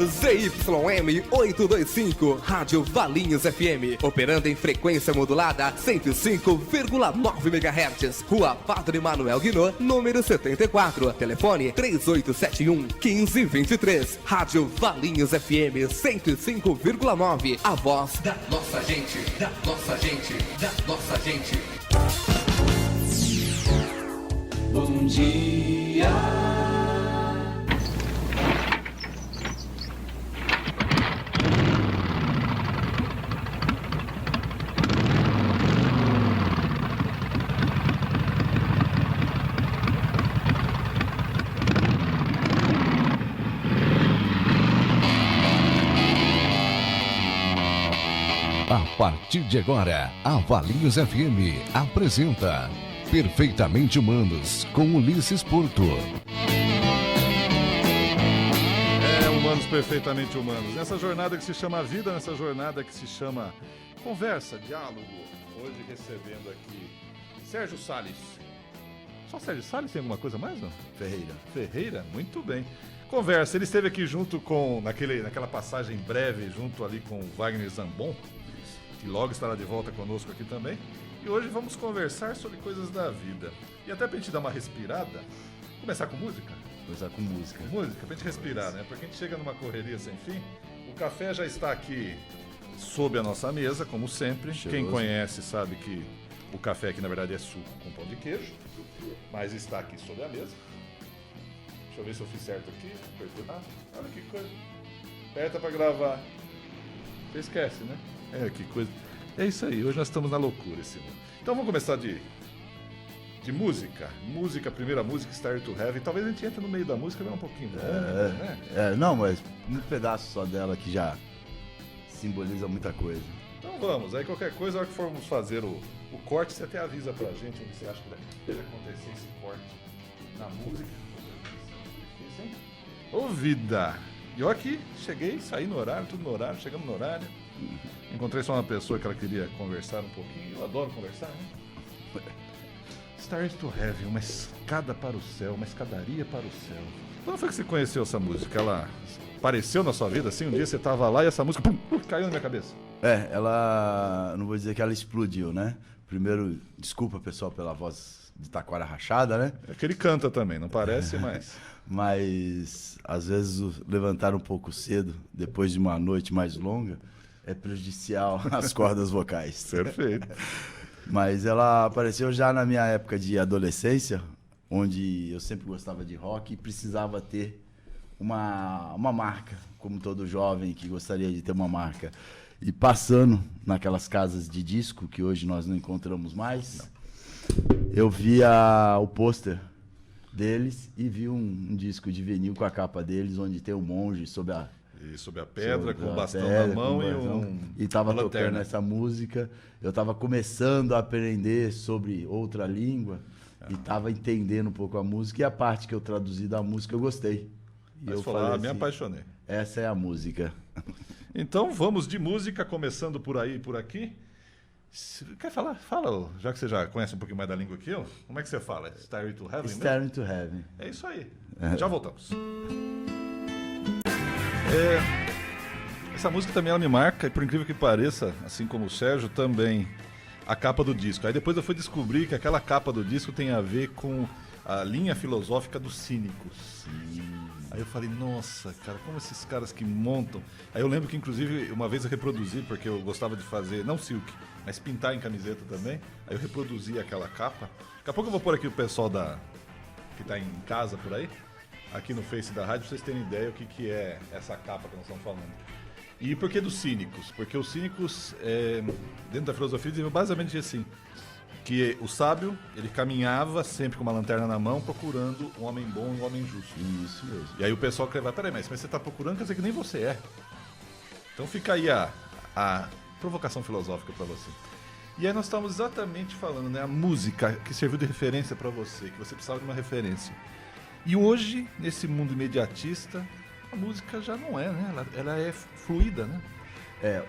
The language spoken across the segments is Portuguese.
ZYM 825, Rádio Valinhos FM, operando em frequência modulada 105,9 MHz, Rua Padre Manuel Guinot, número 74, telefone 3871-1523, Rádio Valinhos FM 105,9, a voz da nossa gente, da nossa gente, da nossa gente. Bom dia. A partir de agora, a Valinhos FM apresenta Perfeitamente Humanos, com Ulisses Porto. Humanos perfeitamente humanos. Nessa jornada que se chama vida, nessa jornada que se chama conversa, diálogo. Hoje recebendo aqui Sérgio Salles. Só Sérgio Salles? Tem alguma coisa mais, não? Ferreira? Muito bem. Conversa, ele esteve aqui junto com, naquela passagem breve, junto ali com o Wagner Zambon, que logo estará de volta conosco aqui também. E hoje vamos conversar sobre coisas da vida. E até pra gente dar uma respirada, começar com música? Começar com música. Música, pra gente respirar, né? Porque a gente chega numa correria sem fim. O café já está aqui sob a nossa mesa, como sempre. Cheiroso. Quem conhece sabe que o café aqui na verdade é suco com pão de queijo. Mas está aqui sob a mesa. Deixa eu ver se eu fiz certo aqui. Olha que coisa. Aperta pra gravar. Você esquece, né? É, que coisa. É isso aí, hoje nós estamos na loucura esse mundo. Então vamos começar de música. Música, a primeira música, Starry to Heaven. Talvez a gente entre no meio da música e dê um pouquinho. Não, mas um pedaço só dela que já simboliza muita coisa. Então vamos, aí qualquer coisa, na hora que formos fazer o corte, você até avisa pra gente onde você acha que deve acontecer esse corte na música. Ô vida! E eu aqui, cheguei, saí no horário, tudo no horário, chegamos no horário. Encontrei só uma pessoa que ela queria conversar um pouquinho. Eu adoro conversar, né? Stars to Heaven, uma escada para o céu, uma escadaria para o céu. Quando foi que você conheceu essa música? Ela apareceu na sua vida assim? Um dia você estava lá e essa música pum, caiu na minha cabeça. Ela... Não vou dizer que ela explodiu, né? Primeiro, desculpa, pessoal, pela voz de taquara rachada, né? É que ele canta também, não parece, mas... Mas, às vezes, levantar um pouco cedo, depois de uma noite mais longa, é prejudicial às cordas vocais. Perfeito. Mas ela apareceu já na minha época de adolescência, onde eu sempre gostava de rock e precisava ter uma marca, como todo jovem que gostaria de ter uma marca. E passando naquelas casas de disco, que hoje nós não encontramos mais, eu via o pôster deles e vi um disco de vinil com a capa deles, onde tem um monge sob a pedra, com o bastão na mão e tava tocando essa música. Eu tava começando a aprender sobre outra língua e tava entendendo um pouco a música, e a parte que eu traduzi da música eu gostei. E mas eu falei falei assim, me assim, apaixonei. essa é a música. Então vamos de música, começando por aí e por aqui. Quer falar? Fala, já que você já conhece um pouquinho mais da língua que eu. Como é que você fala? Starry to Heaven? Starry to Heaven. É isso aí. Já voltamos. Essa música também ela me marca, e por incrível que pareça, assim como o Sérgio, também a capa do disco. Aí depois eu fui descobrir que aquela capa do disco tem a ver com a linha filosófica dos cínicos. Aí eu falei, nossa, cara, como esses caras que montam... Aí eu lembro que, inclusive, uma vez eu reproduzi, porque eu gostava de fazer, não silk, mas pintar em camiseta também. Aí eu reproduzi aquela capa. Daqui a pouco eu vou pôr aqui o pessoal que tá em casa por aí, aqui no Face da rádio, pra vocês terem ideia o que é essa capa que nós estamos falando. E por que dos cínicos? Porque os cínicos, dentro da filosofia, dizem basicamente assim, que o sábio, ele caminhava sempre com uma lanterna na mão, procurando um homem bom e um homem justo. Isso mesmo. E aí o pessoal quer falar, peraí, mas você está procurando, quer dizer que nem você é. Então fica aí a provocação filosófica para você. E aí nós estamos exatamente falando, né, a música que serviu de referência para você, que você precisava de uma referência. E hoje, nesse mundo imediatista, a música já não é, né? Ela é fluida, né?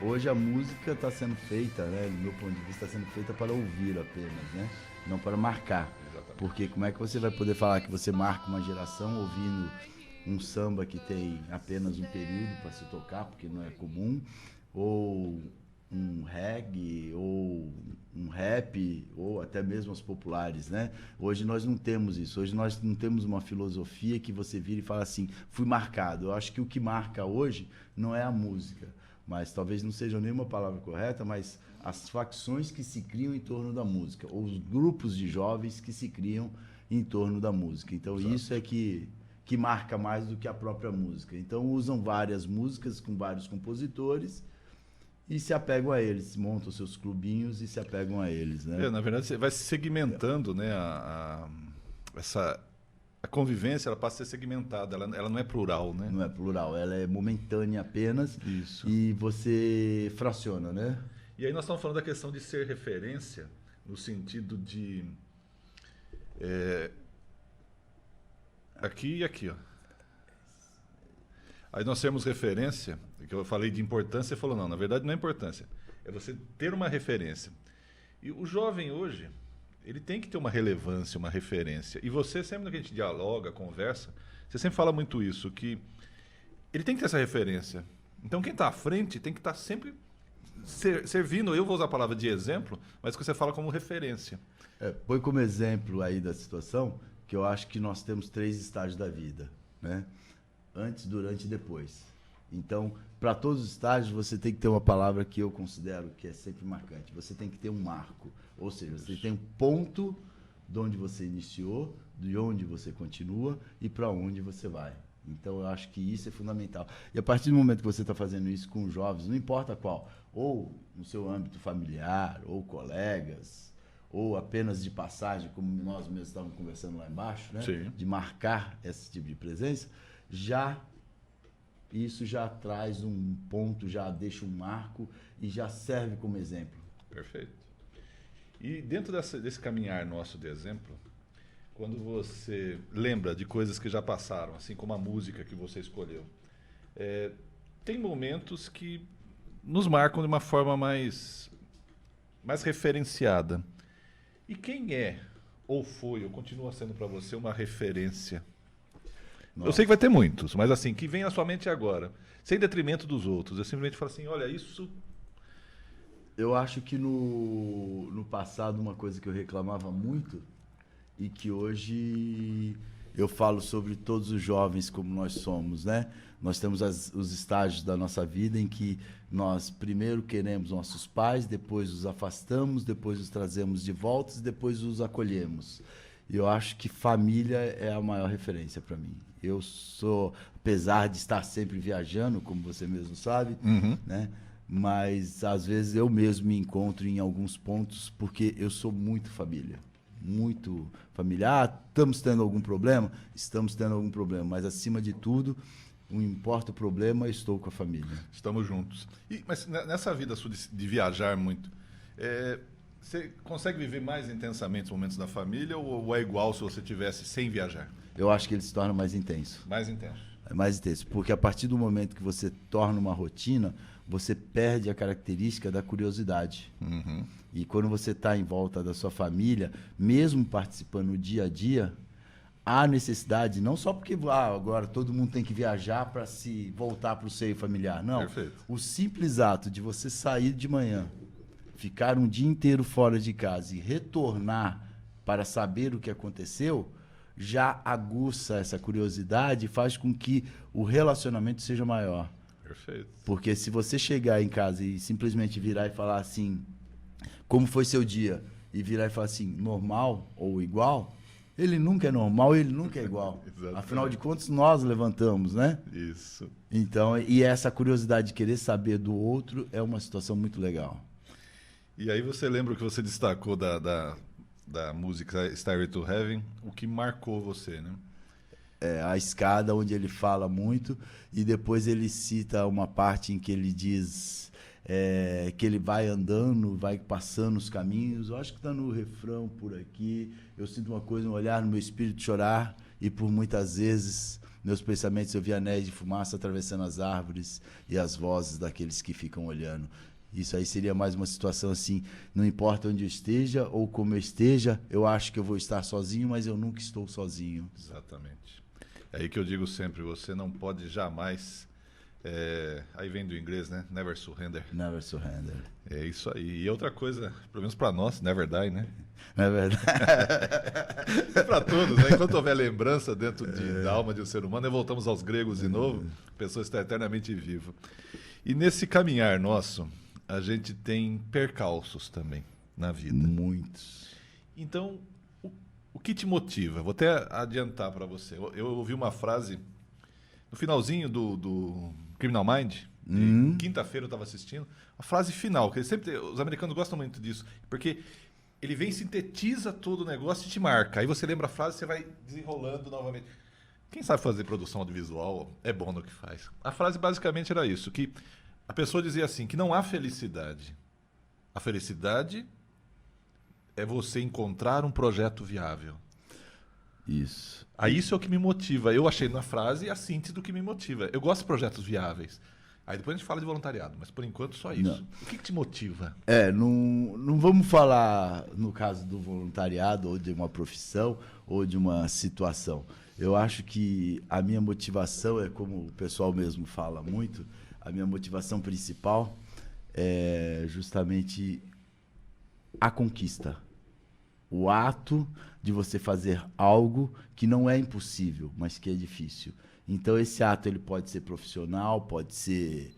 Hoje a música está sendo feita, né, do meu ponto de vista, está sendo feita para ouvir apenas, né? Não para marcar. Exatamente. Porque como é que você vai poder falar que você marca uma geração ouvindo um samba que tem apenas um período para se tocar, porque não é comum, ou um reggae, ou um rap, ou até mesmo as populares, né? Hoje nós não temos isso. Hoje nós não temos uma filosofia que você vira e fala assim, fui marcado. Eu acho que o que marca hoje não é a música, mas talvez não seja nenhuma palavra correta, mas as facções que se criam em torno da música, ou os grupos de jovens que se criam em torno da música. Então, isso é que marca mais do que a própria música. Então, usam várias músicas com vários compositores e se apegam a eles, montam seus clubinhos e se apegam a eles, né? Na verdade, você vai se segmentando, né? A convivência, ela passa a ser segmentada, ela não é plural, né? Não é plural, ela é momentânea apenas. Isso. E você fraciona, né? E aí nós estamos falando da questão de ser referência, no sentido de... aqui e aqui, ó. Aí nós temos referência, que eu falei de importância, você falou, não, na verdade não é importância, é você ter uma referência. E o jovem hoje, ele tem que ter uma relevância, uma referência. E você, sempre que a gente dialoga, conversa, você sempre fala muito isso, que ele tem que ter essa referência. Então quem está à frente tem que estar sempre servindo, eu vou usar a palavra de exemplo, mas que você fala como referência. Põe como exemplo aí da situação, que eu acho que nós temos 3 estágios da vida, né? Antes, durante e depois. Então, para todos os estágios, você tem que ter uma palavra que eu considero que é sempre marcante. Você tem que ter um marco. Ou seja, você tem um ponto de onde você iniciou, de onde você continua e para onde você vai. Então, eu acho que isso é fundamental. E a partir do momento que você está fazendo isso com jovens, não importa qual, ou no seu âmbito familiar, ou colegas, ou apenas de passagem, como nós mesmos estávamos conversando lá embaixo, né? Sim. De marcar esse tipo de presença, isso já traz um ponto, já deixa um marco e já serve como exemplo. Perfeito. E dentro desse caminhar nosso de exemplo, quando você lembra de coisas que já passaram, assim como a música que você escolheu, tem momentos que nos marcam de uma forma mais referenciada. E quem é, ou foi, ou continua sendo para você uma referência? Nossa. Eu sei que vai ter muitos, mas assim, que vem à sua mente agora, sem detrimento dos outros. Eu simplesmente falo assim, olha, isso... Eu acho que no passado uma coisa que eu reclamava muito e que hoje eu falo sobre todos os jovens como nós somos, né? Nós temos os estágios da nossa vida em que nós primeiro queremos nossos pais, depois os afastamos, depois os trazemos de volta e depois os acolhemos. E eu acho que família é a maior referência para mim. Eu sou, apesar de estar sempre viajando, como você mesmo sabe, né? Mas às vezes eu mesmo me encontro em alguns pontos porque eu sou muito família. Muito familiar. Estamos tendo algum problema? Estamos tendo algum problema. Mas, acima de tudo, não importa o problema, eu estou com a família. Estamos juntos. Mas nessa vida sua de viajar muito, você consegue viver mais intensamente os momentos da família ou é igual se você tivesse sem viajar? Eu acho que ele se torna mais intenso. Mais intenso. É mais intenso. Porque a partir do momento que você torna uma rotina, você perde a característica da curiosidade. E quando você está em volta da sua família, mesmo participando no dia a dia, há necessidade, não só porque agora todo mundo tem que viajar para se voltar para o seio familiar. Não. Perfeito. O simples ato de você sair de manhã, ficar um dia inteiro fora de casa e retornar para saber o que aconteceu, já aguça essa curiosidade e faz com que o relacionamento seja maior. Perfeito. Porque se você chegar em casa e simplesmente virar e falar assim, como foi seu dia? E virar e falar assim, normal ou igual, ele nunca é normal, ele nunca é igual. Afinal de contas, nós levantamos, né? Isso. Então, e essa curiosidade de querer saber do outro é uma situação muito legal. E aí você lembra o que você destacou da música Stairway to Heaven, o que marcou você, né? A escada, onde ele fala muito, e depois ele cita uma parte em que ele diz que ele vai andando, vai passando os caminhos. Eu acho que está no refrão por aqui. Eu sinto uma coisa, um olhar no meu espírito chorar, e por muitas vezes meus pensamentos eu vi anéis de fumaça atravessando as árvores e as vozes daqueles que ficam olhando. Isso aí seria mais uma situação assim, não importa onde eu esteja ou como eu esteja, eu acho que eu vou estar sozinho, mas eu nunca estou sozinho. Exatamente. É aí que eu digo sempre, você não pode jamais... aí vem do inglês, né? Never surrender. Never surrender. É isso aí. E outra coisa, pelo menos para nós, never die, né? É verdade. É para todos, né? Enquanto houver lembrança dentro da alma de um ser humano, voltamos aos gregos de novo, a pessoa está eternamente viva. E nesse caminhar nosso, a gente tem percalços também na vida. Muitos. Então, o que te motiva? Vou até adiantar para você. Eu ouvi uma frase no finalzinho do Criminal Mind, quinta-feira eu estava assistindo, a frase final, que os americanos gostam muito disso, porque ele vem, sintetiza todo o negócio e te marca. Aí você lembra a frase e você vai desenrolando novamente. Quem sabe fazer produção audiovisual é bom no que faz. A frase basicamente era isso, que a pessoa dizia assim, que não há felicidade. A felicidade é você encontrar um projeto viável. Isso. Aí isso é o que me motiva. Eu achei na frase a síntese do que me motiva. Eu gosto de projetos viáveis. Aí depois a gente fala de voluntariado, mas por enquanto só isso. Não. O que te motiva? Não vamos falar no caso do voluntariado ou de uma profissão ou de uma situação. Eu acho que a minha motivação é, como o pessoal mesmo fala muito, a minha motivação principal é justamente a conquista. O ato de você fazer algo que não é impossível, mas que é difícil. Então, esse ato ele pode ser profissional, pode ser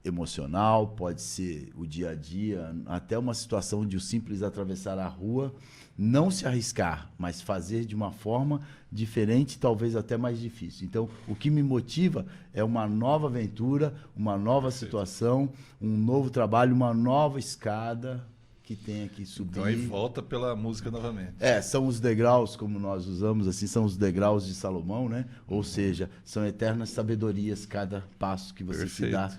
emocional, pode ser o dia a dia, até uma situação de o simples atravessar a rua, não se arriscar, mas fazer de uma forma diferente, talvez até mais difícil. Então, o que me motiva é uma nova aventura, uma nova situação, um novo trabalho, uma nova escada que tenha que subir. Então aí volta pela música novamente. São os degraus, como nós usamos, assim, são os degraus de Salomão, né? Ou seja, são eternas sabedorias cada passo que você se dá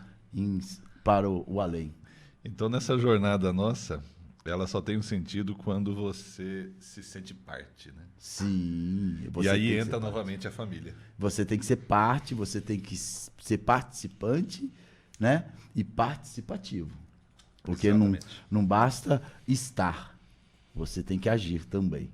para o além. Então nessa jornada nossa, ela só tem um sentido quando você se sente parte, né? Sim. E aí entra novamente a família. Você tem que ser parte, você tem que ser participante, né? E participativo. Porque não basta estar, você tem que agir também.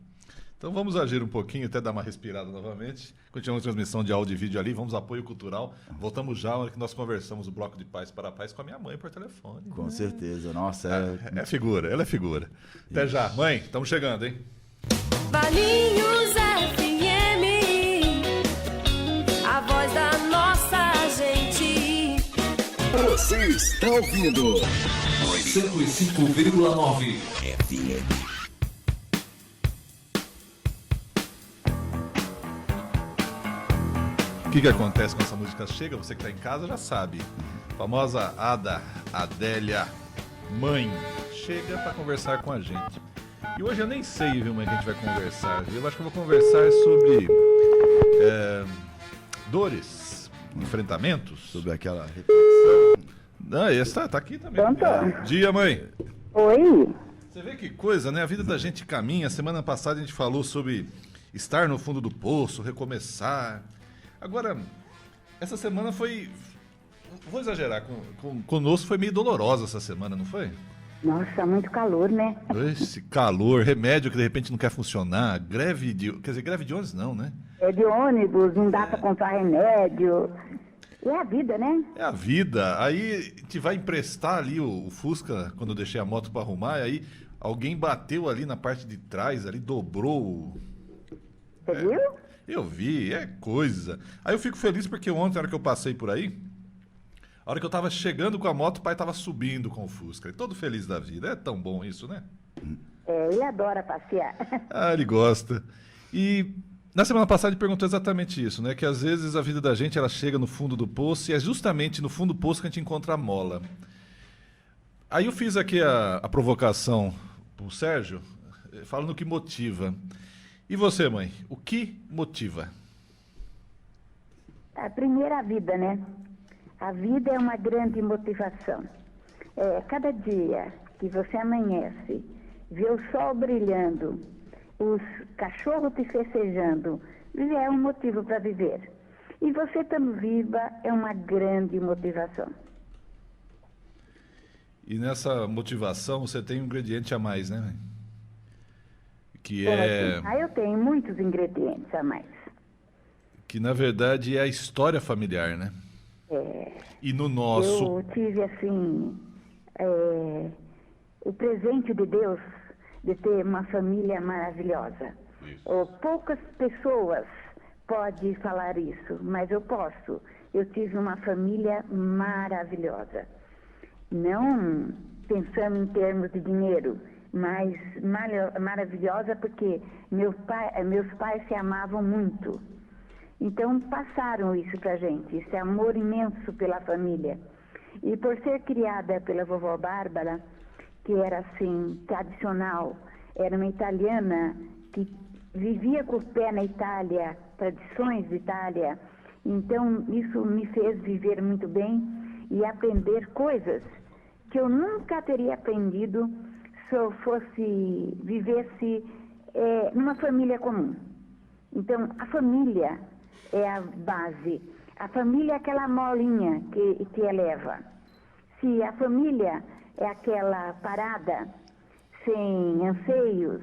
Então vamos agir um pouquinho, até dar uma respirada novamente. Continuamos a transmissão de áudio e vídeo ali, vamos apoio cultural. Voltamos já, na hora que nós conversamos o Bloco de Paz para a Paz com a minha mãe por telefone. Com certeza, nossa. É figura, ela é figura. Até já. Mãe, estamos chegando, hein? Valinhos FM, a voz da nossa gente. Você está ouvindo 105,9 FM. O que acontece quando essa música chega? Você que está em casa já sabe. A famosa Adélia, mãe, chega para conversar com a gente. E hoje eu nem sei, viu, mãe, que a gente vai conversar. Eu acho que eu vou conversar sobre dores, enfrentamentos. Sobre aquela reflexão. Essa tá aqui também. Pronto. Dia, mãe. Oi? Você vê que coisa, né? A vida da gente caminha. Semana passada a gente falou sobre estar no fundo do poço, recomeçar. Agora, essa semana foi... Vou exagerar, conosco foi meio dolorosa essa semana, não foi? Nossa, muito calor, né? Esse calor, remédio que de repente não quer funcionar, greve de ônibus não, né? É de ônibus, não dá pra comprar remédio. É a vida, né? É a vida. Aí te vai emprestar ali o Fusca, quando eu deixei a moto para arrumar, e aí alguém bateu ali na parte de trás, ali dobrou. Você viu? Eu vi, é coisa. Aí eu fico feliz porque ontem, na hora que eu passei por aí, a hora que eu tava chegando com a moto, o pai tava subindo com o Fusca. E todo feliz da vida. É tão bom isso, né? Ele adora passear. Ah, ele gosta. E na semana passada ele perguntou exatamente isso, né? Que às vezes a vida da gente ela chega no fundo do poço e é justamente no fundo do poço que a gente encontra a mola. Aí eu fiz aqui a provocação pro Sérgio, falando o que motiva. E você, mãe? O que motiva? A primeira vida, né? A vida é uma grande motivação. Cada dia que você amanhece, vê o sol brilhando, os cachorros te festejando, já é um motivo para viver. E você estando viva é uma grande motivação. E nessa motivação você tem um ingrediente a mais, né, mãe? Que Eu tenho muitos ingredientes a mais. Que na verdade é a história familiar, né? E no nosso... Eu tive, assim, o presente de Deus de ter uma família maravilhosa. Poucas pessoas podem falar isso, mas eu posso. Eu tive uma família maravilhosa. Não pensando em termos de dinheiro, mas maravilhosa porque meus pais se amavam muito. Então passaram isso pra gente, esse amor imenso pela família. E por ser criada pela vovó Bárbara, que era assim, tradicional, era uma italiana que vivia com o pé na Itália, tradições de Itália, então isso me fez viver muito bem e aprender coisas que eu nunca teria aprendido se eu vivesse numa família comum. Então, a família é a base. A família é aquela molinha que eleva. Se a família é aquela parada, sem anseios,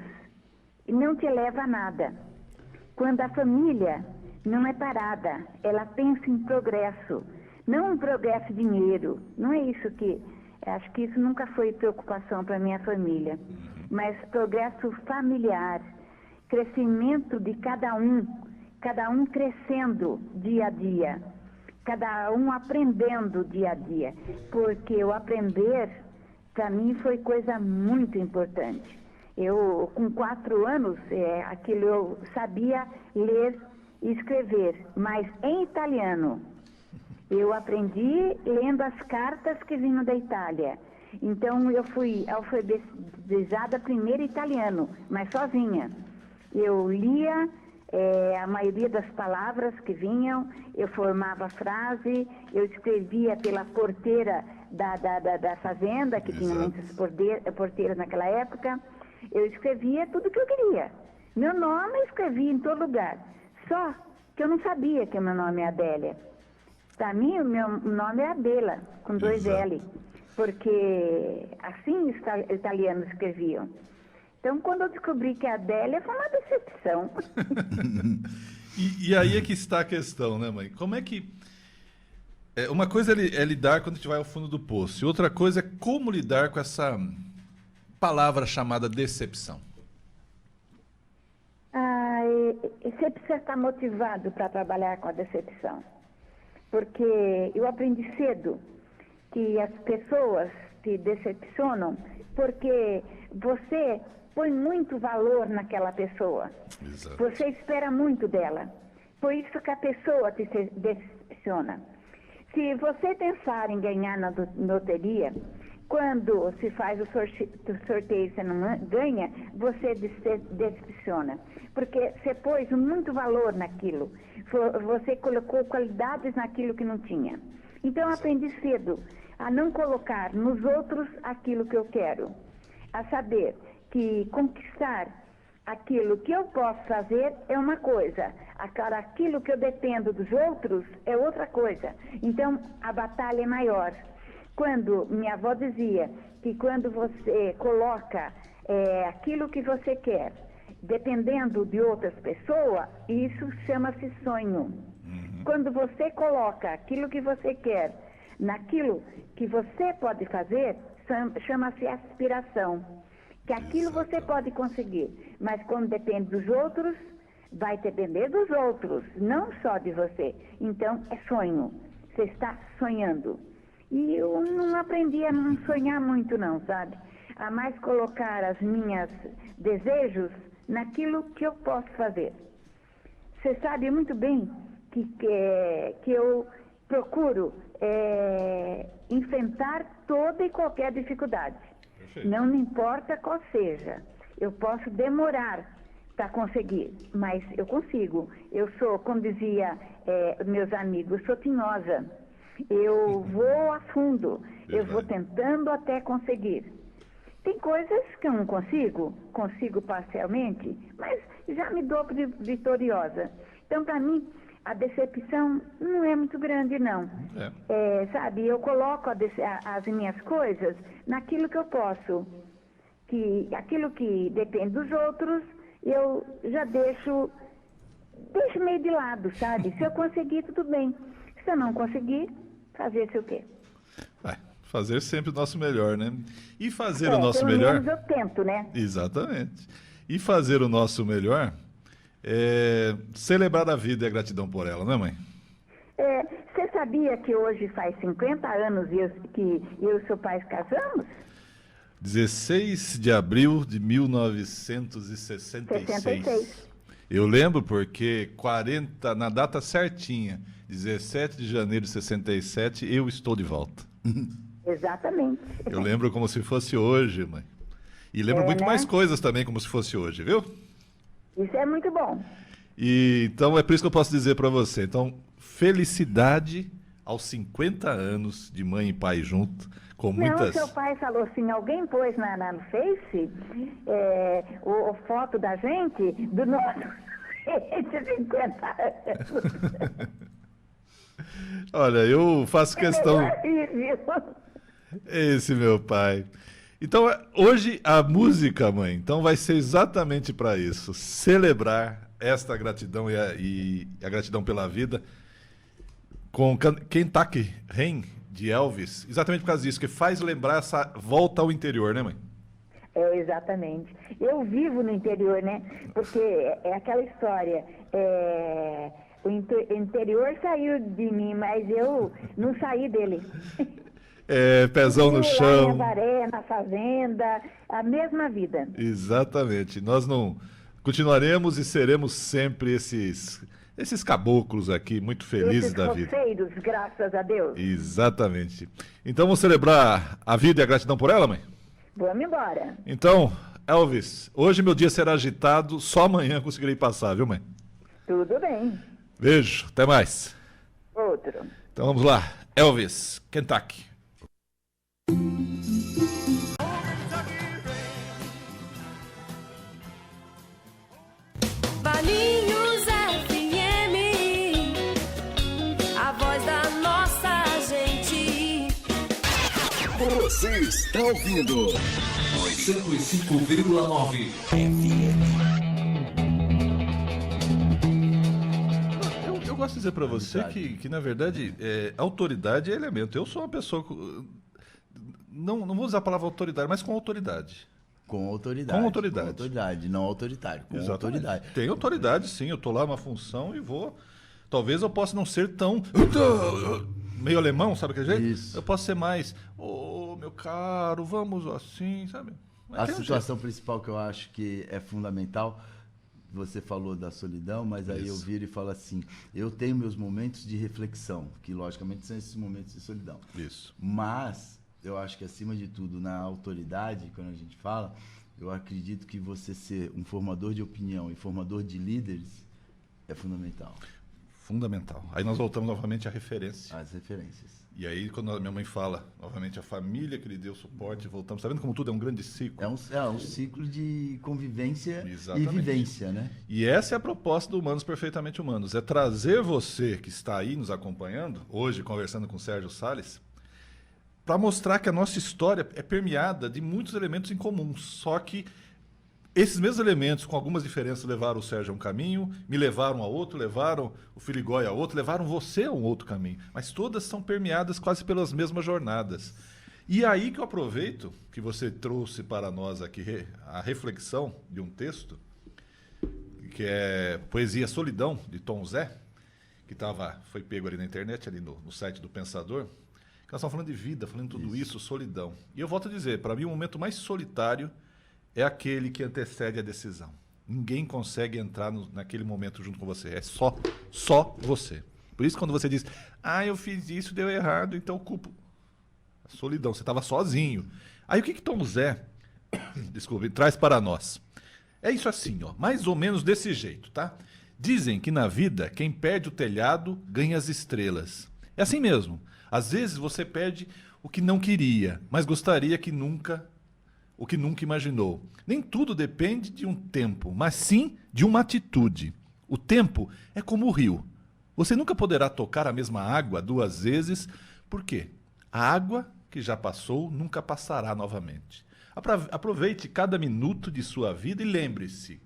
não te leva a nada. Quando a família não é parada, ela pensa em progresso, não em progresso de dinheiro. Não é isso que... Acho que isso nunca foi preocupação para minha família. Mas progresso familiar, crescimento de cada um crescendo dia a dia, cada um aprendendo dia a dia. Porque o aprender, para mim, foi coisa muito importante. Eu, com 4 anos, eu sabia ler e escrever, mas em italiano. Eu aprendi lendo as cartas que vinham da Itália. Então, eu fui alfabetizada primeiro italiano, mas sozinha. Eu lia a maioria das palavras que vinham, eu formava frase, eu escrevia pela porteira da fazenda, que tinha muitas porteiras naquela época. Eu escrevia tudo que eu queria. Meu nome eu escrevia em todo lugar. Só que eu não sabia que o meu nome é Adélia. Para mim, o meu nome é Adela, com 2 L, porque assim os italianos escreviam. Então, quando eu descobri que é Adélia, foi uma decepção. E aí é que está a questão, né, mãe? Como é que... uma coisa é lidar quando a gente vai ao fundo do poço, e outra coisa é como lidar com essa palavra chamada decepção. Você precisa estar motivado para trabalhar com a decepção. Porque eu aprendi cedo que as pessoas te decepcionam porque você põe muito valor naquela pessoa. Exato. Você espera muito dela. Por isso que a pessoa te decepciona. Se você pensar em ganhar na loteria, quando se faz o sorteio e você não ganha, você decepciona. Porque você pôs muito valor naquilo. Você colocou qualidades naquilo que não tinha. Então, eu aprendi cedo a não colocar nos outros aquilo que eu quero. A saber que conquistar aquilo que eu posso fazer é uma coisa. Agora, aquilo que eu dependo dos outros é outra coisa. Então, a batalha é maior. Quando minha avó dizia que quando você coloca aquilo que você quer, dependendo de outras pessoas, isso chama-se sonho. Quando você coloca aquilo que você quer naquilo que você pode fazer, chama-se aspiração. Que aquilo você pode conseguir, mas quando depende dos outros, vai depender dos outros, não só de você. Então, é sonho. Você está sonhando. E eu não aprendi a não sonhar muito não, sabe? A mais colocar as minhas desejos naquilo que eu posso fazer. Você sabe muito bem que eu procuro enfrentar toda e qualquer dificuldade. Perfeito. Não me importa qual seja. Eu posso demorar para conseguir, mas eu consigo. Eu sou, como dizia meus amigos, sou tinhosa. Eu vou a fundo, eu vou tentando até conseguir. Tem coisas que eu não consigo parcialmente, mas já me dou vitoriosa. Então, para mim, a decepção não é muito grande, não. Sabe, eu coloco as minhas coisas naquilo que eu posso. Que aquilo que depende dos outros, eu já deixo deixo meio de lado, sabe? Se eu conseguir, tudo bem. Se eu não conseguir, fazer-se o quê? Fazer sempre o nosso melhor, né? E fazer o nosso pelo melhor... menos eu tento, né? Exatamente. E fazer o nosso melhor é celebrar a vida e a gratidão por ela, não é, mãe? Você sabia que hoje faz 50 anos que eu e seu pai casamos? 16 de abril de 1966. 66. Eu lembro porque na data certinha, 17 de janeiro de 67, eu estou de volta. Exatamente. Eu lembro como se fosse hoje, mãe. E lembro muito mais coisas também como se fosse hoje, viu? Isso é muito bom. E então é por isso que eu posso dizer para você. Então, felicidade aos 50 anos de mãe e pai junto, com muitas... Não, seu pai falou assim, alguém pôs no Face a foto da gente, do nosso 50 anos. Olha, eu faço questão... Viu? Esse meu pai. Então, hoje a música, mãe, então vai ser exatamente para isso. Celebrar esta gratidão e a gratidão pela vida com Kentucky Rain, de Elvis. Exatamente por causa disso, que faz lembrar essa volta ao interior, né, mãe? Exatamente. Eu vivo no interior, né? Porque é aquela história... O interior saiu de mim, mas eu não saí dele. Pezão no chão. Na Varé, na fazenda, a mesma vida. Exatamente. Nós não continuaremos e seremos sempre esses caboclos aqui, muito felizes da vida. Roceiros, graças a Deus. Exatamente. Então vamos celebrar a vida e a gratidão por ela, mãe? Vamos embora. Então, Elvis, hoje meu dia será agitado, só amanhã conseguirei passar, viu, mãe? Tudo bem. Beijo, até mais. Outro. Então vamos lá, Elvis, Kentucky. Valinhos FM, a voz da nossa gente. Você está ouvindo 105,9 Eu gosto de dizer para você que na verdade, autoridade é elemento. Eu sou uma pessoa... Não vou usar a palavra autoridade, mas com autoridade. Com autoridade. Com autoridade. Com autoridade, não autoritário. Com Exatamente. autoridade. Tem autoridade, sim. Eu estou lá numa função e vou... Talvez eu possa não ser tão... Meio alemão, sabe aquele jeito? Isso. Eu posso ser mais... Meu caro, vamos assim, sabe? Mas A tem um situação principal que eu acho que é fundamental, você falou da solidão, mas aí eu viro e falo assim, eu tenho meus momentos de reflexão, que logicamente são esses momentos de solidão. Isso. Mas eu acho que acima de tudo, na autoridade, quando a gente fala, eu acredito que você ser um formador de opinião e formador de líderes é fundamental. Fundamental. Aí nós voltamos novamente à referência. As referências. E aí, quando a minha mãe fala, novamente, a família que lhe deu suporte, voltamos. Tá vendo como tudo é um grande ciclo? É um ciclo de convivência Exatamente. e vivência, né? E essa é a proposta do Humanos Perfeitamente Humanos. É trazer você que está aí nos acompanhando, hoje conversando com o Sérgio Salles, para mostrar que a nossa história é permeada de muitos elementos em comum. Só que esses mesmos elementos, com algumas diferenças, levaram o Sérgio a um caminho, me levaram a outro, levaram o Filigói a outro, levaram você a um outro caminho. Mas todas são permeadas quase pelas mesmas jornadas. E aí que eu aproveito que você trouxe para nós aqui a reflexão de um texto, que é Poesia Solidão, de Tom Zé, que foi pego ali na internet, ali no site do Pensador, que nós estamos falando de vida, falando de tudo isso, solidão. E eu volto a dizer, para mim o momento mais solitário é aquele que antecede a decisão. Ninguém consegue entrar naquele momento junto com você. É só você. Por isso, quando você diz, eu fiz isso, deu errado, então eu culpo. A solidão, você estava sozinho. Aí o que Tom Zé, desculpe, traz para nós? É isso assim, mais ou menos desse jeito, tá? Dizem que na vida, quem perde o telhado ganha as estrelas. É assim mesmo. Às vezes você perde o que não queria, mas gostaria o que nunca imaginou. Nem tudo depende de um tempo, mas sim de uma atitude. O tempo é como o rio. Você nunca poderá tocar a mesma água 2 vezes, por quê? A água que já passou nunca passará novamente. Aproveite cada minuto de sua vida e lembre-se,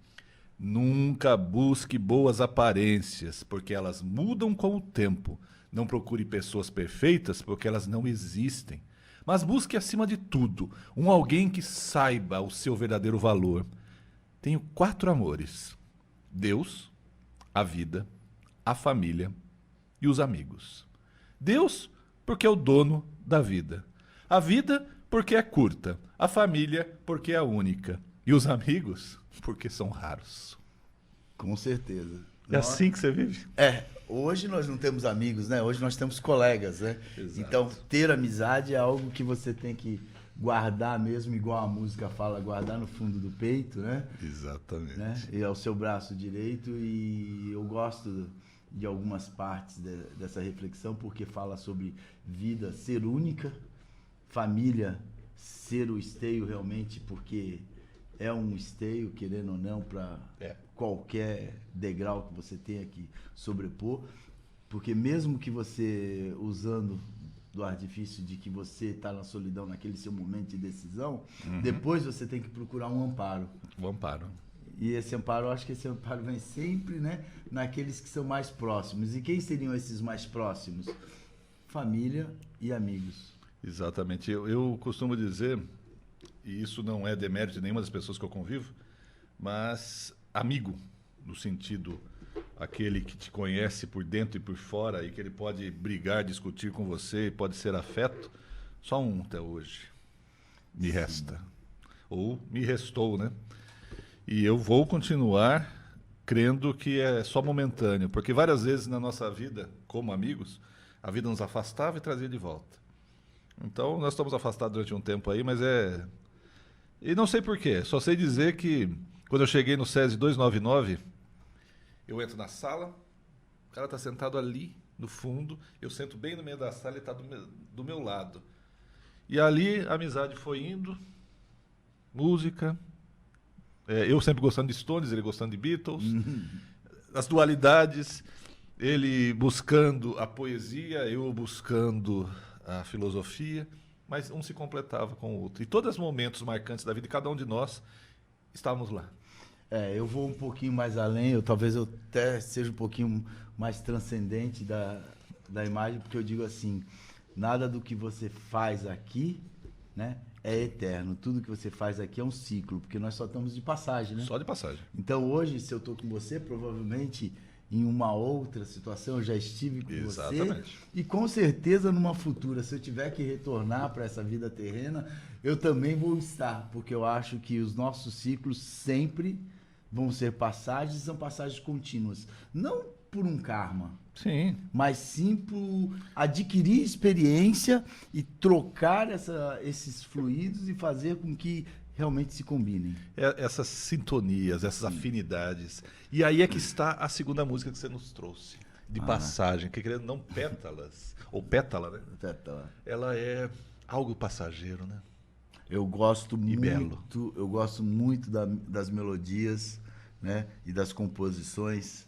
Nunca busque boas aparências, porque elas mudam com o tempo. Não procure pessoas perfeitas, porque elas não existem. Mas busque, acima de tudo, alguém que saiba o seu verdadeiro valor. Tenho 4 amores: Deus, a vida, a família e os amigos. Deus, porque é o dono da vida. A vida, porque é curta. A família, porque é única. E os amigos, porque são raros. Com certeza. É assim que você vive? Hoje nós não temos amigos, né? Hoje nós temos colegas, né? Exato. Então, ter amizade é algo que você tem que guardar mesmo, igual a música fala, guardar no fundo do peito, né? Exatamente. Né? E é o seu braço direito, e eu gosto de algumas partes dessa reflexão, porque fala sobre vida ser única, família ser o esteio realmente, porque é um esteio, querendo ou não, para qualquer degrau que você tenha que sobrepor, porque mesmo que você, usando do artifício de que você está na solidão naquele seu momento de decisão, depois você tem que procurar um amparo. O amparo. E esse amparo, eu acho que esse amparo vem sempre, né, naqueles que são mais próximos. E quem seriam esses mais próximos? Família e amigos. Exatamente. Eu costumo dizer, e isso não é demérito de nenhuma das pessoas que eu convivo, mas amigo, no sentido aquele que te conhece por dentro e por fora e que ele pode brigar, discutir com você, pode ser afeto, só um até hoje me resta. Ou me restou, né? E eu vou continuar crendo que é só momentâneo, porque várias vezes na nossa vida, como amigos, a vida nos afastava e trazia de volta. Então, nós estamos afastados durante um tempo aí, mas é... E não sei porquê, só sei dizer que quando eu cheguei no SESI 299, eu entro na sala, o cara está sentado ali no fundo, eu sento bem no meio da sala e está do meu lado. E ali a amizade foi indo, música, eu sempre gostando de Stones, ele gostando de Beatles, as dualidades, ele buscando a poesia, eu buscando a filosofia, mas um se completava com o outro. E todos os momentos marcantes da vida de cada um de nós estávamos lá. Eu vou um pouquinho mais além, talvez eu até seja um pouquinho mais transcendente da imagem, porque eu digo assim, nada do que você faz aqui, né, é eterno. Tudo que você faz aqui é um ciclo, porque nós só estamos de passagem, né? Só de passagem. Então hoje, se eu estou com você, provavelmente em uma outra situação eu já estive com Exatamente. você. E com certeza numa futura, se eu tiver que retornar para essa vida terrena, eu também vou estar, porque eu acho que os nossos ciclos sempre vão ser passagens, são passagens contínuas. Não por um karma, Sim. mas sim por adquirir experiência e trocar esses fluidos e fazer com que realmente se combinem. Essas sintonias, essas afinidades. E aí é que está a segunda música que você nos trouxe, de passagem, que querendo não pétalas, ou pétala, né? Pétala. Ela é algo passageiro, né? Eu gosto belo. muito das melodias, né, e das composições,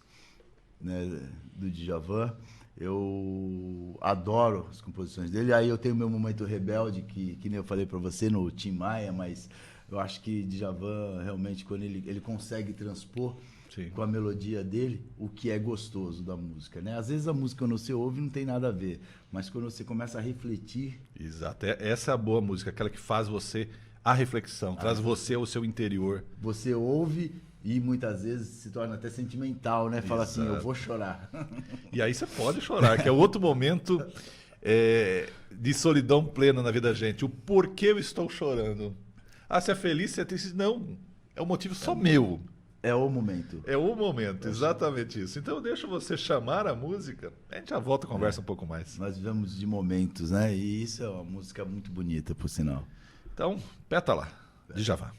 né, do Djavan. Eu adoro as composições dele. Aí eu tenho meu momento rebelde, que nem eu falei para você, no Tim Maia, mas eu acho que Djavan realmente, quando ele consegue transpor Sim. com a melodia dele o que é gostoso da música, né? Às vezes a música, quando você ouve, não tem nada a ver, mas quando você começa a refletir... Exato. Essa é a boa música, aquela que faz você a reflexão, traz você ao seu interior. Você ouve e muitas vezes se torna até sentimental, né? Fala assim, eu vou chorar. E aí você pode chorar, que é outro momento de solidão plena na vida da gente. O porquê eu estou chorando? Se é feliz, se é triste. Não, é um motivo só meu. É o momento. É o momento, exatamente isso. Então eu deixo você chamar a música, a gente já volta e conversa um pouco mais. Nós vivemos de momentos, né? E isso é uma música muito bonita, por sinal. Então, Pétala, Djavan.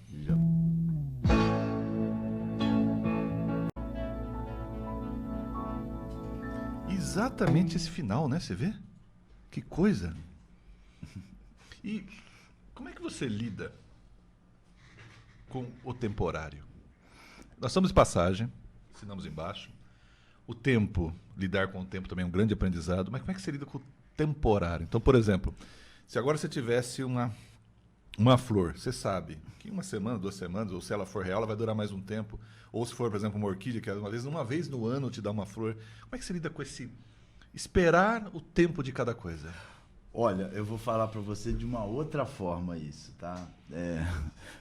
Exatamente esse final, né? Você vê? Que coisa. E como é que você lida com o temporário? Nós estamos de passagem, assinamos embaixo. O tempo, lidar com o tempo também é um grande aprendizado, mas como é que você lida com o temporário? Então, por exemplo, se agora você tivesse uma uma flor, você sabe que 1 semana, 2 semanas, ou se ela for real, ela vai durar mais um tempo. Ou se for, por exemplo, uma orquídea, que uma vez no ano te dá uma flor. Como é que você lida com esse esperar o tempo de cada coisa? Olha, eu vou falar para você de uma outra forma isso, tá?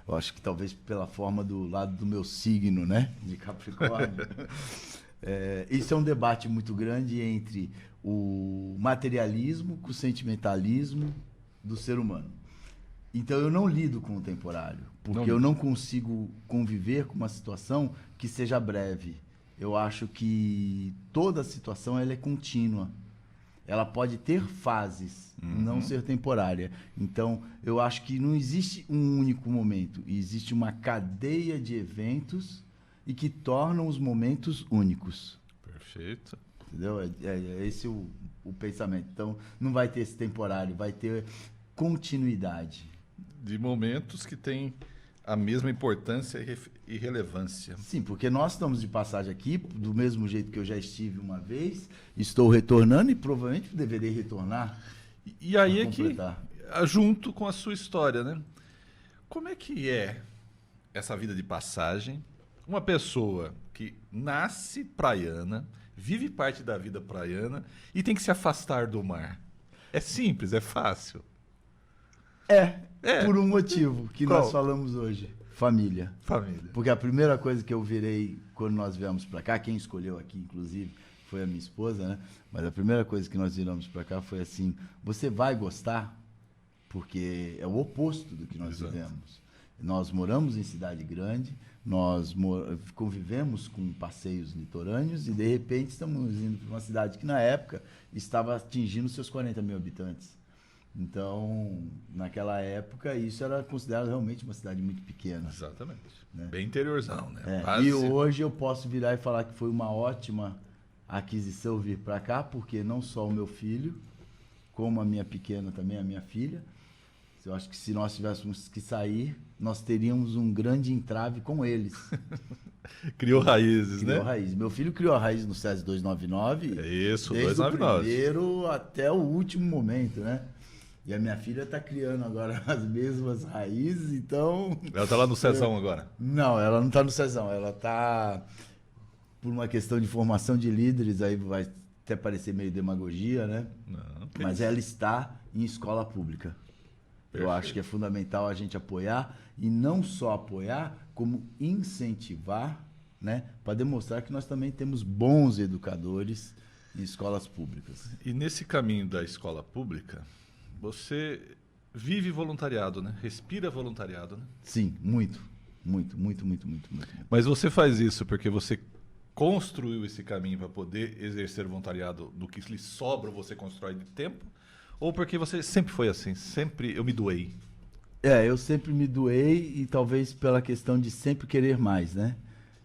Eu acho que talvez pela forma do lado do meu signo, né? De Capricórnio. Isso é um debate muito grande entre o materialismo com o sentimentalismo do ser humano. Então eu não lido com o temporário, porque eu não consigo conviver com uma situação que seja breve. Eu acho que toda situação ela é contínua. Ela pode ter fases, não ser temporária. Então, eu acho que não existe um único momento. Existe uma cadeia de eventos e que tornam os momentos únicos. Perfeito. Entendeu? É esse o pensamento. Então, não vai ter esse temporário, vai ter continuidade. De momentos que têm a mesma importância e relevância. Sim, porque nós estamos de passagem aqui, do mesmo jeito que eu já estive uma vez, estou retornando e provavelmente deverei retornar. E aí é que, junto com a sua história, né? Como é que é essa vida de passagem? Uma pessoa que nasce praiana, vive parte da vida praiana e tem que se afastar do mar. É simples, é fácil. Por um motivo que nós falamos hoje. Família. Porque a primeira coisa que eu virei quando nós viemos para cá, quem escolheu aqui, inclusive, foi a minha esposa, né? Mas a primeira coisa que nós viramos para cá foi assim, você vai gostar? Porque é o oposto do que nós vivemos. Nós moramos em cidade grande, nós convivemos com passeios litorâneos e, de repente, estamos indo para uma cidade que, na época, estava atingindo seus 40 mil habitantes. Então, naquela época, isso era considerado realmente uma cidade muito pequena. Exatamente. Né? Bem interiorzão, né? E hoje eu posso virar e falar que foi uma ótima aquisição vir para cá, porque não só o meu filho, como a minha pequena também, a minha filha. Eu acho que se nós tivéssemos que sair, nós teríamos um grande entrave com eles. Criou raízes, né? Criou raiz. Meu filho criou a raiz no SESI 299. Isso, desde 299. o primeiro até o último momento, né? E a minha filha está criando agora as mesmas raízes, então... Ela está lá no Cezão agora? Não, ela não está no Cezão. Ela está, por uma questão de formação de líderes, aí vai até parecer meio demagogia, né? Não, mas ela está em escola pública. Perfeito. Eu acho que é fundamental a gente apoiar, e não só apoiar, como incentivar, né? Para demonstrar que nós também temos bons educadores em escolas públicas. E nesse caminho da escola pública... Você vive voluntariado, né? Respira voluntariado, né? Sim, muito. Mas você faz isso porque você construiu esse caminho para poder exercer voluntariado do que lhe sobra, você constrói de tempo? Ou porque você sempre foi assim? Sempre eu me doei? Eu sempre me doei e talvez pela questão de sempre querer mais, né?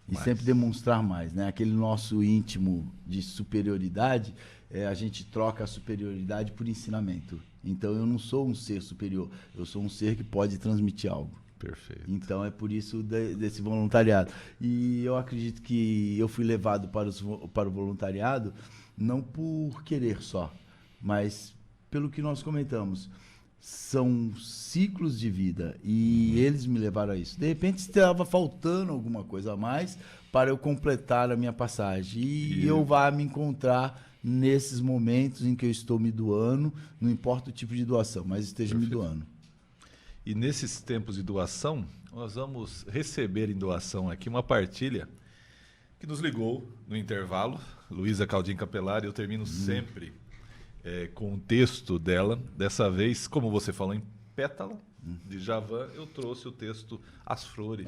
E sempre demonstrar mais, né? Aquele nosso íntimo de superioridade, a gente troca a superioridade por ensinamento. Então eu não sou um ser superior, eu sou um ser que pode transmitir algo. Perfeito. Então é por isso desse voluntariado. E eu acredito que eu fui levado para o voluntariado não por querer só, mas pelo que nós comentamos. São ciclos de vida e eles me levaram a isso. De repente estava faltando alguma coisa a mais para eu completar a minha passagem. E eu vá me encontrar nesses momentos em que eu estou me doando, não importa o tipo de doação, mas esteja me doando. E nesses tempos de doação, nós vamos receber em doação aqui uma partilha que nos ligou no intervalo, Luísa Caldin Capelari. Eu termino sempre com um texto dela. Dessa vez, como você falou em Pétala, de Djavan, eu trouxe o texto As Flores,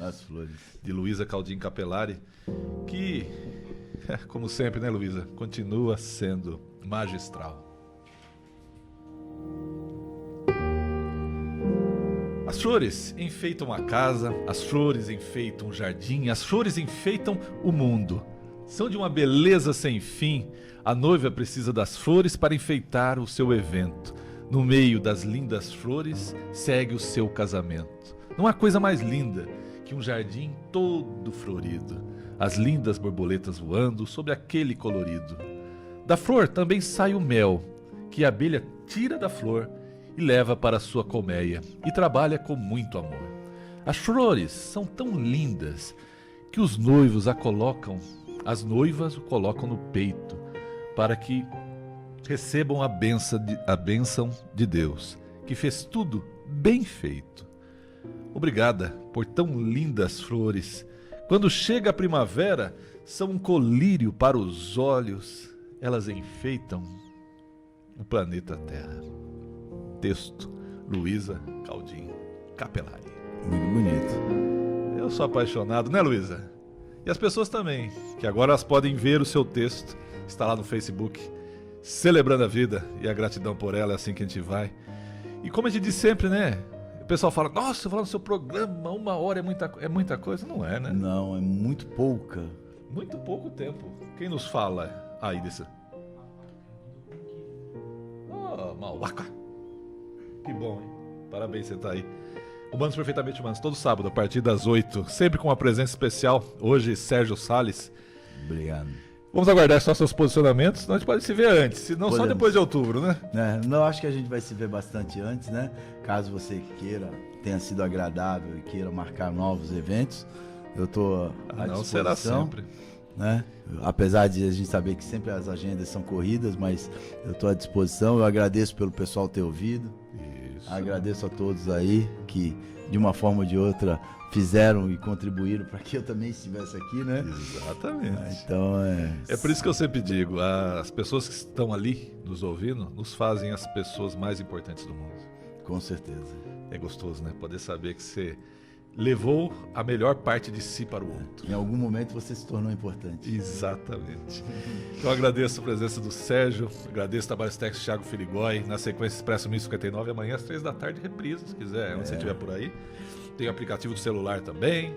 de Luísa Caldin Capelari, que, como sempre, né, Luísa, continua sendo magistral. As flores enfeitam a casa, as flores enfeitam o jardim, as flores enfeitam o mundo. São de uma beleza sem fim. A noiva precisa das flores para enfeitar o seu evento. No meio das lindas flores, segue o seu casamento. Não há coisa mais linda que um jardim todo florido. As lindas borboletas voando sobre aquele colorido. Da flor também sai o mel, que a abelha tira da flor e e leva para sua colmeia e trabalha com muito amor. As flores são tão lindas que os noivos as noivas o colocam no peito para que recebam a bênção de Deus, que fez tudo bem feito. Obrigada por tão lindas flores. Quando chega a primavera, são um colírio para os olhos. Elas enfeitam o planeta Terra. Texto, Luísa Caldinho Capelari. Muito bonito. Eu sou apaixonado, né, Luísa? E as pessoas também, que agora elas podem ver o seu texto. Está lá no Facebook, celebrando a vida e a gratidão por ela, é assim que a gente vai. E como a gente diz sempre, né? O pessoal fala, nossa, falar no seu programa, 1 hora é muita coisa. Não é, né? Não, é muito pouca. Muito pouco tempo. Quem nos fala aí desse... Oh, Mauaca. Que bom, hein? Parabéns, você tá aí. Humanos Perfeitamente Humanos, todo sábado, a partir das 8. Sempre com uma presença especial. Hoje, Sérgio Salles. Obrigado. Vamos aguardar só seus posicionamentos, senão a gente pode se ver antes, senão só depois de outubro, né? Não, acho que a gente vai se ver bastante antes, né? Caso você queira, tenha sido agradável e queira marcar novos eventos, eu estou à disposição. Não será sempre. Né? Apesar de a gente saber que sempre as agendas são corridas, mas eu estou à disposição. Eu agradeço pelo pessoal ter ouvido. Isso. Agradeço a todos aí que, de uma forma ou de outra, fizeram e contribuíram para que eu também estivesse aqui, né? Exatamente. Então é por isso que eu sempre digo, as pessoas que estão ali nos ouvindo nos fazem as pessoas mais importantes do mundo. Com certeza. É gostoso, né? Poder saber que você levou a melhor parte de si para o outro. Em algum momento você se tornou importante. Exatamente. Então agradeço a presença do Sérgio, agradeço o trabalho técnico Thiago Filigói, na sequência Expresso 1059, amanhã às 3 da tarde, reprise, se quiser, onde você estiver por aí. Tem o aplicativo do celular também.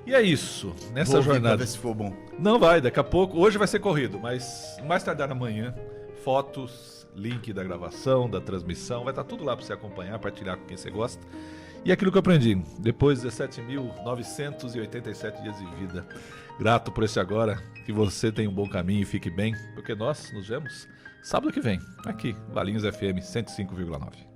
E é isso, nessa jornada. Pra ver se for bom. Não vai, daqui a pouco. Hoje vai ser corrido, mas mais tardar amanhã, fotos, link da gravação, da transmissão, vai estar tudo lá para você acompanhar, partilhar com quem você gosta. E aquilo que eu aprendi, depois de 17.987 dias de vida, grato por esse agora, que você tenha um bom caminho e fique bem, porque nós nos vemos sábado que vem, aqui, Valinhos FM 105,9.